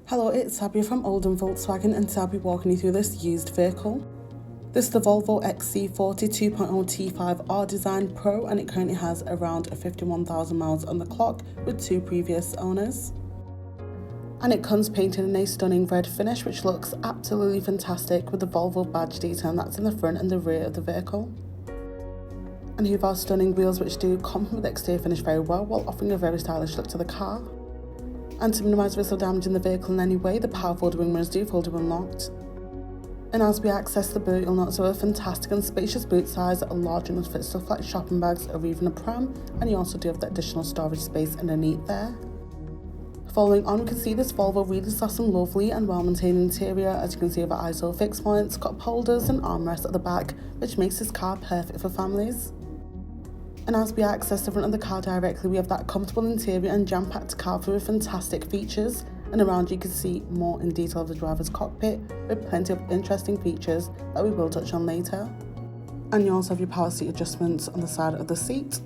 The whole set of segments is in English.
Hello, it's Abby from Oldham Volkswagen and today I'll be walking you through this used vehicle. This is the Volvo XC40 2.0 T5 R Design Pro and it currently has around 51,000 miles on the clock with two previous owners. And it comes painted in a stunning red finish which looks absolutely fantastic with the Volvo badge detail that's in the front and the rear of the vehicle. And you have our stunning wheels which do complement the exterior finish very well while offering a very stylish look to the car. And to minimise risk of damaging the vehicle in any way, the power folding wing mirrors do fold up unlocked. And as we access the boot, you'll notice a fantastic and spacious boot size, large enough to fit stuff like shopping bags or even a pram, and you also do have that additional storage space underneath there. Following on, we can see this Volvo really has some lovely and well-maintained interior. As you can see, with ISO fixed points, cup holders and armrests at the back, which makes this car perfect for families. And as we access the front of the car directly, we have that comfortable interior and jam-packed car full of fantastic features. And around you can see more in detail of the driver's cockpit with plenty of interesting features that we will touch on later. And you also have your power seat adjustments on the side of the seat.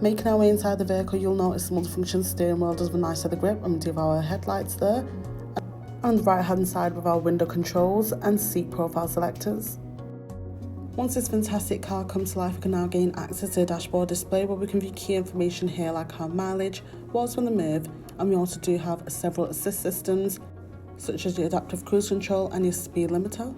Making our way inside the vehicle, you'll notice the multifunction steering wheel does have a nice leather grip, and we do have our headlights there. And on the right hand side with our window controls and seat profile selectors. Once this fantastic car comes to life, we can now gain access to a dashboard display where we can view key information here like our mileage, what's on the move, and we also do have several assist systems such as your adaptive cruise control and your speed limiter.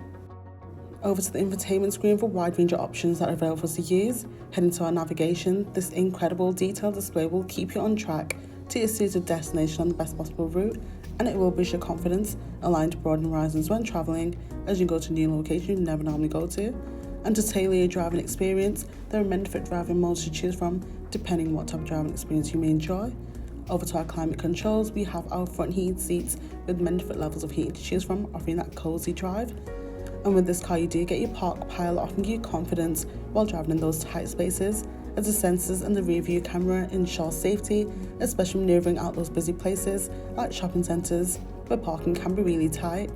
Over to the infotainment screen for a wide range of options that are available for us to use. Heading to our navigation, this incredible detailed display will keep you on track to your suited destination on the best possible route, and it will boost your confidence, allowing to broaden horizons when travelling as you go to new locations you never normally go to. And to tailor your driving experience, there are many different driving modes to choose from, depending on what type of driving experience you may enjoy. Over to our climate controls, we have our front heated seats with many different levels of heating to choose from, offering that cozy drive. And with this car, you do get your park pilot, offering you confidence while driving in those tight spaces, as the sensors and the rear view camera ensure safety, especially manoeuvring out those busy places like shopping centres where parking can be really tight.